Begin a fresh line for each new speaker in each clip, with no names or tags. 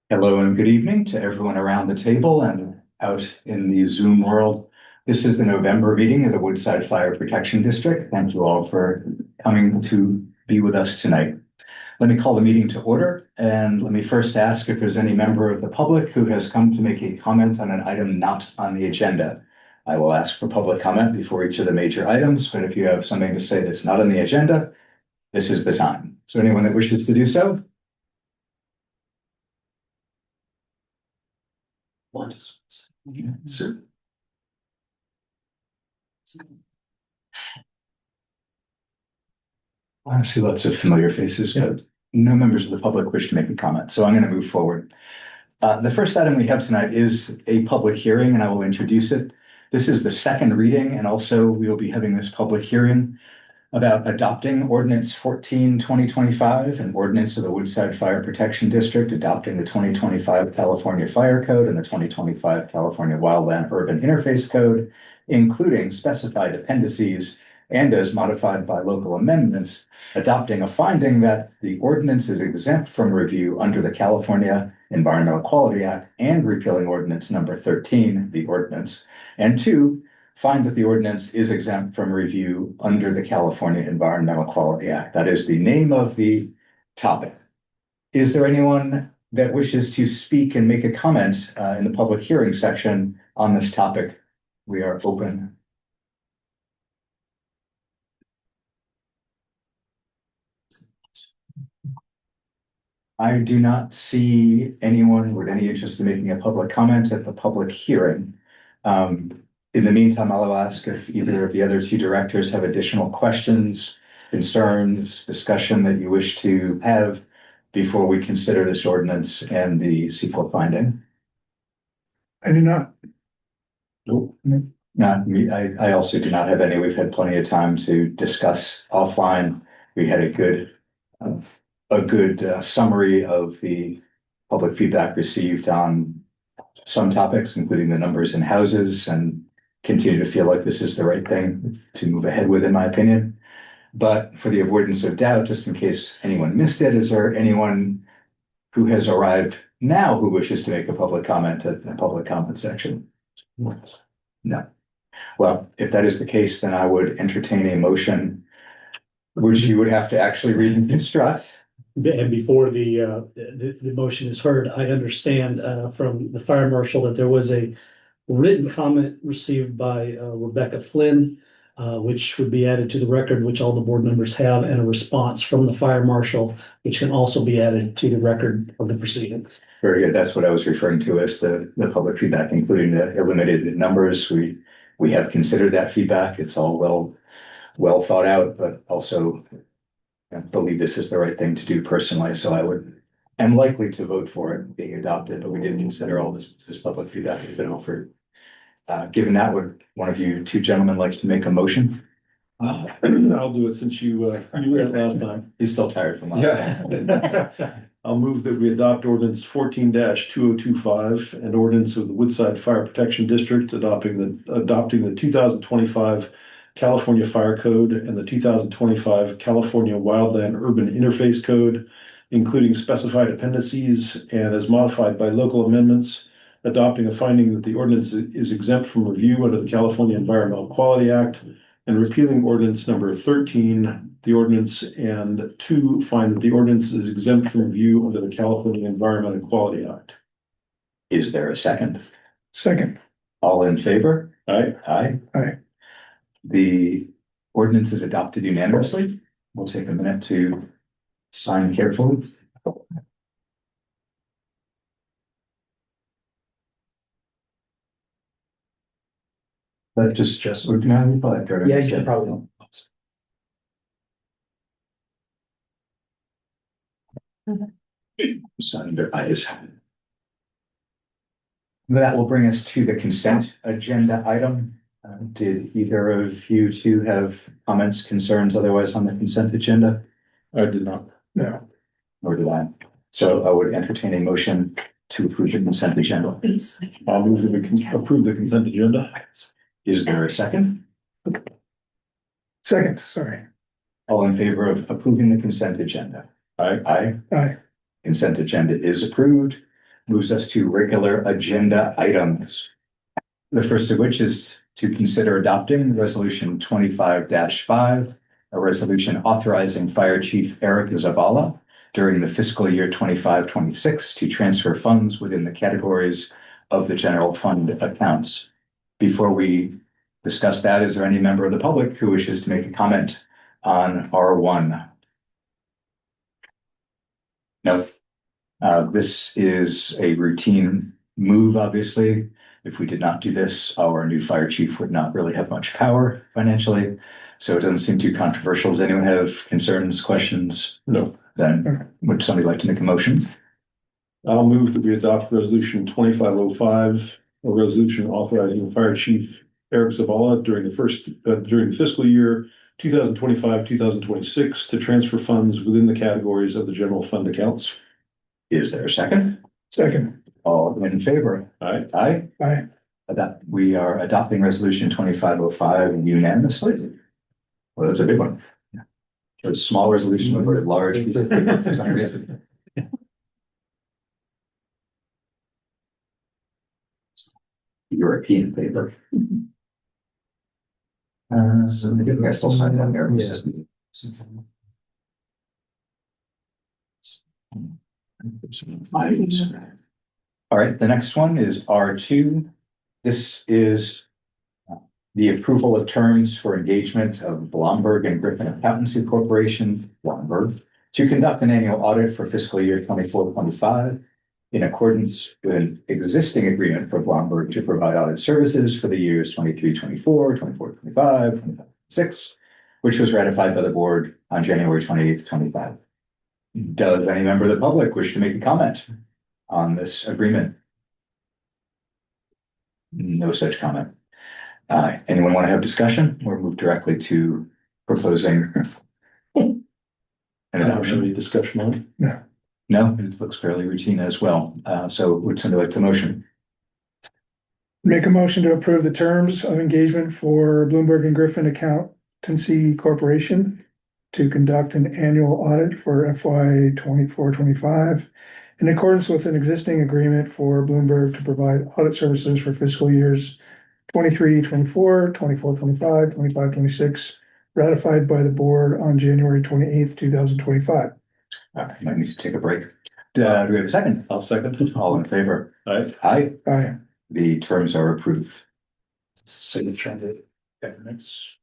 Hello and good evening to everyone around the table and out in the Zoom world. This is the November meeting of the Woodside Fire Protection District. Thank you all for coming to be with us tonight. Let me call the meeting to order, and let me first ask if there's any member of the public who has come to make a comment on an item not on the agenda. I will ask for public comment before each of the major items, but if you have something to say that's not on the agenda, this is the time. So anyone that wishes to do so? Sir. I see lots of familiar faces, but no members of the public wish to make a comment, so I'm going to move forward. The first item we have tonight is a public hearing, and I will introduce it. This is the second reading, and also we will be having this public hearing about adopting Ordinance 14/2025, an ordinance of the Woodside Fire Protection District, adopting the 2025 California Fire Code and the 2025 California Wildland Urban Interface Code, including specified appendices and as modified by local amendments, adopting a finding that the ordinance is exempt from review under the California Environmental Quality Act and repealing ordinance number 13, the ordinance, and two, find that the ordinance is exempt from review under the California Environmental Quality Act. That is the name of the topic. Is there anyone that wishes to speak and make a comment in the public hearing section on this topic? We are open. I do not see anyone with any interest in making a public comment at the public hearing. In the meantime, I'll ask if either of the other two directors have additional questions, concerns, discussion that you wish to have before we consider this ordinance and the sequel finding.
I do not.
Nope. Not me. I also do not have any. We've had plenty of time to discuss offline. We had a good summary of the public feedback received on some topics, including the numbers in houses, and continue to feel like this is the right thing to move ahead with, in my opinion. But for the avoidance of doubt, just in case anyone missed it, is there anyone who has arrived now who wishes to make a public comment at the public comment section? No. Well, if that is the case, then I would entertain a motion, which you would have to actually read and construct.
And before the motion is heard, I understand from the fire marshal that there was a written comment received by Rebecca Flynn, which would be added to the record, which all the board members have, and a response from the fire marshal, which can also be added to the record of the proceedings.
Very good. That's what I was referring to as the public feedback, including the limited numbers. We have considered that feedback. It's all well thought out, but also I believe this is the right thing to do personally. So am likely to vote for it being adopted, but we didn't consider all this public feedback has been offered. Given that, would one of you two gentlemen like to make a motion?
I'll do it since you were it last time.
He's still tired from last time.
Yeah. I'll move that we adopt ordinance 14-2025, an ordinance of the Woodside Fire Protection District adopting the 2025 California Fire Code and the 2025 California Wildland Urban Interface Code, including specified appendices and as modified by local amendments, adopting a finding that the ordinance is exempt from review under the California Environmental Quality Act, and repealing ordinance number 13, the ordinance, and two, find that the ordinance is exempt from review under the California Environmental Quality Act.
Is there a second?
Second.
All in favor?
Aye.
Aye.
Aye.
The ordinance is adopted unanimously. We'll take a minute to sign carefully. But just we're gonna probably.
Yeah, you should probably.
Sign their eyes. That will bring us to the consent agenda item. Did either of you two have comments, concerns otherwise on the consent agenda?
I did not. No.
Nor did I. So I would entertain a motion to approve the consent agenda.
I'll move that we can approve the consent agenda.
Is there a second?
Second, sorry.
All in favor of approving the consent agenda?
Aye.
Aye.
Aye.
Consent agenda is approved. moves us to regular agenda items. The first of which is to consider adopting Resolution 25-5, a resolution authorizing Fire Chief Eric Zavala during the fiscal year 25-26 to transfer funds within the categories of the general fund accounts. Before we discuss that, is there any member of the public who wishes to make a comment on R1? No. This is a routine move, obviously. If we did not do this, our new fire chief would not really have much power financially. So it doesn't seem too controversial. Does anyone have concerns, questions?
No.
Then would somebody like to make a motion?
I'll move that we adopt resolution 2505, a resolution authorizing Fire Chief Eric Zavala during the fiscal year 2025-2026 to transfer funds within the categories of the general fund accounts.
Is there a second?
Second.
All in favor?
Aye.
Aye.
Aye.
We are adopting resolution 2505 unanimously. Well, that's a big one. A small resolution, a very large piece of paper for some reason. European paper. So I think I still sign that there. All right, the next one is R2. This is the approval of terms for engagement of Blomberg and Griffin Accountancy Corporation, Blomberg, to conduct an annual audit for fiscal year 24-25 in accordance with an existing agreement for Blomberg to provide audit services for the years 23-24, 24-25, 25-26, which was ratified by the board on January 28th, 25. Does any member of the public wish to make a comment on this agreement? No such comment. Anyone want to have discussion or move directly to proposing? An
I don't have
adoption?
any discussion on it.
No, it looks fairly routine as well. So would somebody like to motion?
Make a motion to approve the terms of engagement for Bloomberg and Griffin Accountancy Corporation to conduct an annual audit for FY 24-25 in accordance with an existing agreement for Bloomberg to provide audit services for fiscal years 23-24, 24-25, 25-26, ratified by the board on January 28th, 2025.
I might need to take a break. Do we have a second?
I'll second.
All in favor?
Aye.
Aye.
Aye.
The terms are approved.
Signature on the governments.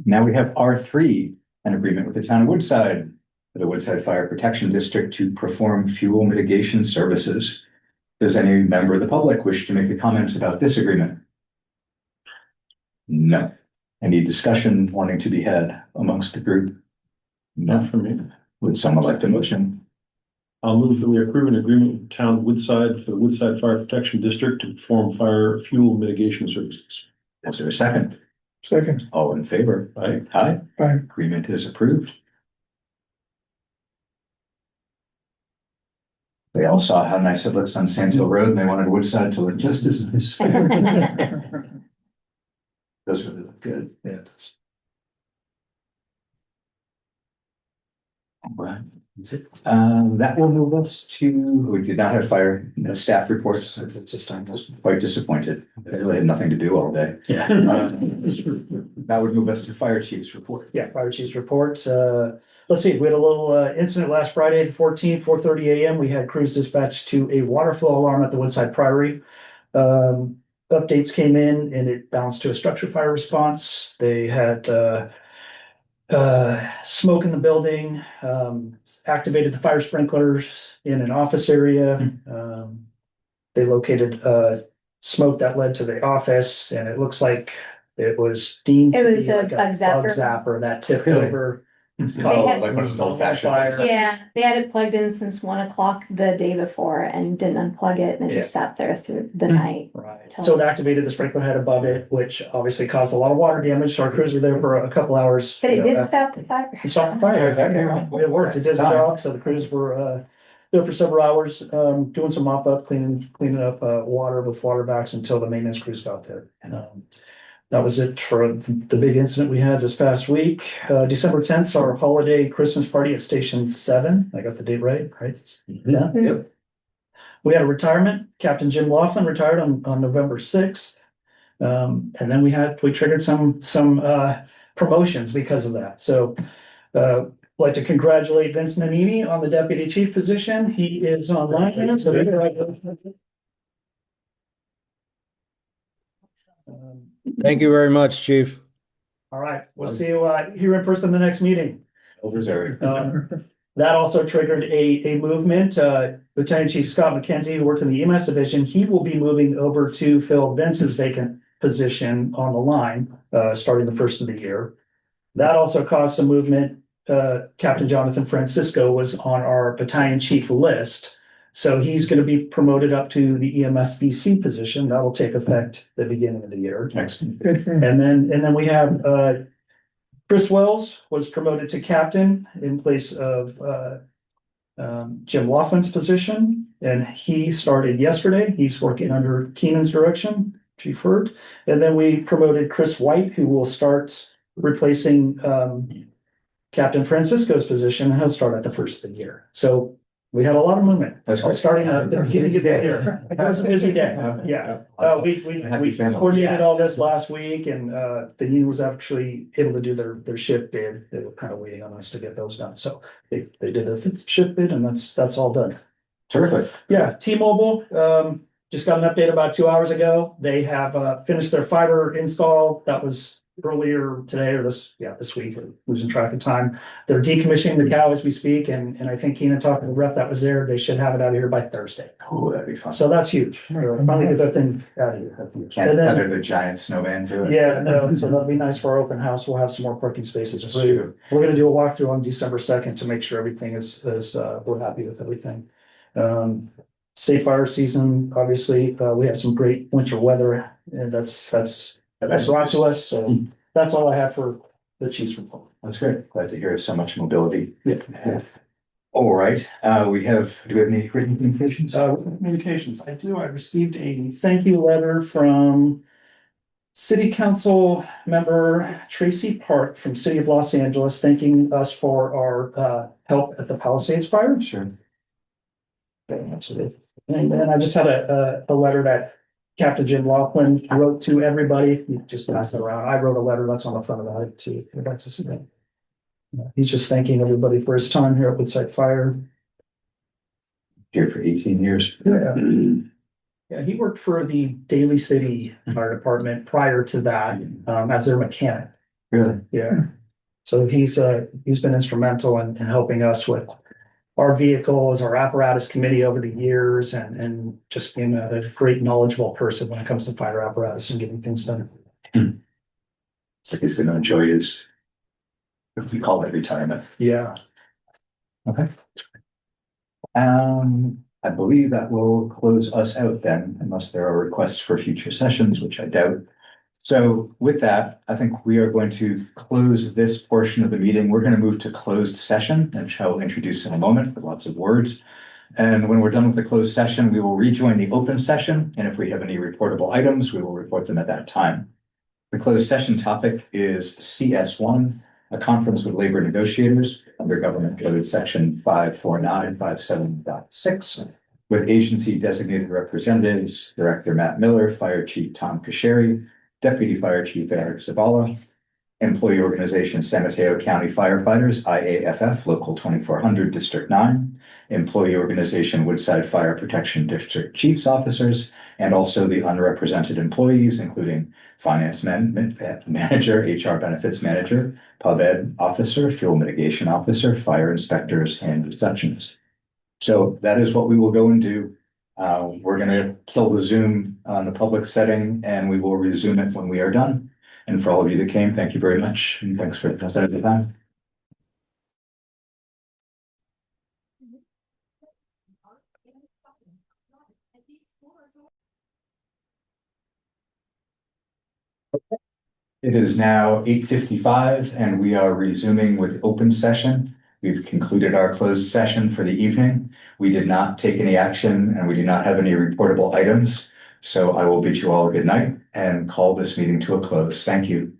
Now we have R3, an agreement with the town of Woodside for the Woodside Fire Protection District to perform fuel mitigation services. Does any member of the public wish to make a comment about this agreement? No. Any discussion wanting to be had amongst the group?
Not
No.
for me.
Would someone like to motion?
I'll move that we approve an agreement with the town of Woodside for the Woodside Fire Protection District to perform fire fuel mitigation services.
Is there a second?
Second.
All in favor?
Aye.
Aye.
Aye.
Agreement is approved. They all saw how nice it looks on Sand Hill Road and they wanted Woodside to look just as nice. Those really look good.
Yeah, it does.
Right. That will move us to, we did not have fire staff reports. This time I was quite disappointed. They really had nothing to do all day.
Yeah.
That would move us to fire chief's report.
Yeah, fire chief's report. Let's see, we had a little incident last Friday, 4:30 AM. We had crews dispatched to a water flow alarm at the Woodside Priory. Updates came in and it bounced to a structure fire response. They had smoke in the building, activated the fire sprinklers in an office area. They located smoke that led to the office, and it looks like it was deemed.
It
to
was be
a
a bug zapper.
zapper that tipped
Really?
over.
Oh,
had-
like one of those old fashioned.
Fire.
Yeah, they had it plugged in since 1 o'clock the day before and didn't unplug it and it just sat there through the night.
Right, so it activated the sprinkler head above it, which obviously caused a lot of water damage, so our crews were there for a couple hours.
But it
you know,
did
after-
without the fire.
It stopped the fire.
Yeah, exactly.
It worked, it did the job, so the crews were there for several hours, doing some mop up, cleaning up, water with water backs until the maintenance crews got there. And, that was it for the big incident we had this past week. December 10th, our holiday Christmas party at Station 7. I got the date right? Yeah.
Yep.
We had a retirement. Captain Jim Laughlin retired on November 6th. And then we triggered some promotions because of that. So, like to congratulate Vince Nanini on the deputy chief position. He is online. So
Thank you very much, Chief.
all right, we'll see you here in person the next meeting.
Well deserved.
That also triggered a movement. Lieutenant Chief Scott McKenzie, who worked in the EMS division, he will be moving over to fill Vince's vacant position on the line, starting the first of the year. That also caused some movement. Captain Jonathan Francisco was on our battalion chief list. So he's going to be promoted up to the EMS VC position. That will take effect the beginning of the year.
Excellent.
Good for him.
And then we have, Chris Wells was promoted to captain in place of, Jim Laughlin's position, and he started yesterday. He's working under Keenan's direction, Chief Hurd. And then we promoted Chris White, who will start replacing, Captain Francisco's position, and he'll start at the first of the year. So we had a lot of movement.
That's great.
Starting at the beginning of the year. It was a busy day, yeah. We
Happy families.
coordinated all this last week, and the union was actually able to do their shift bid. They were kind of waiting on us to get those done, so they did the shift bid, and that's all done.
Terrific.
Yeah, T-Mobile, just got an update about 2 hours ago. They have finished their fiber install. That was earlier today or this week, losing track of time. They're decommissioning the cow as we speak, and I think Keenan talked to the rep that was there. They should have it out of here by Thursday.
Oh, that'd be fun.
So that's huge. Finally get that thing out of here.
Can't
And then-
tether the giant snowman to it.
Yeah, no, so that'll be nice for our open house. We'll have some more parking spaces.
That's
We're
true.
gonna do a walkthrough on December 2nd to make sure everything is, we're happy with everything. State fire season, obviously, we have some great winter weather, and that's a lot to us, so that's all I have for the chief's report.
That's great. Glad to hear so much mobility.
Yeah.
All right, do we have any written communications?
Communications, I do. I received a thank you letter from City Council member Tracy Park from City of Los Angeles, thanking us for our help at the Palisades fire.
Sure.
And then I just had a letter that Captain Jim Laughlin wrote to everybody. He just passed it around. I wrote a letter that's on the front of it too. If you'd like to see that. He's just thanking everybody for his time here at Woodside Fire.
Here for 18 years.
Yeah. Yeah, he worked for the Daly City Fire Department prior to that, as their mechanic.
Really?
Yeah. So he's been instrumental in helping us with our vehicles, our apparatus committee over the years, and just being a great knowledgeable person when it comes to fire apparatus and getting things done.
It's like he's gonna enjoy his, if we call it retirement.
Yeah.
Okay. I believe that will close us out then, unless there are requests for future sessions, which I doubt. So with that, I think we are going to close this portion of the meeting. We're going to move to closed session, which I will introduce in a moment with lots of words. And when we're done with the closed session, we will rejoin the open session. And if we have any reportable items, we will report them at that time. The closed session topic is CS1, a conference with labor negotiators under Government Code Section 54957.6 with agency designated representatives, Director Matt Miller, Fire Chief Tom Kasheri, Deputy Fire Chief Eric Zavala, Employee Organization San Mateo County Firefighters, IAFF, Local 2400, District 9, Employee Organization Woodside Fire Protection District Chiefs Officers, and also the unrepresented employees, including Finance Manager, HR Benefits Manager, Pub Ed Officer, Fuel Mitigation Officer, Fire Inspectors, and Receptionists. So that is what we will go and do. We're going to kill the Zoom on the public setting, and we will resume it when we are done. And for all of you that came, thank you very much, and thanks for the time. It is now 8:55, and we are resuming with open session. We've concluded our closed session for the evening. We did not take any action and we do not have any reportable items. So I will bid you all a good night and call this meeting to a close. Thank you.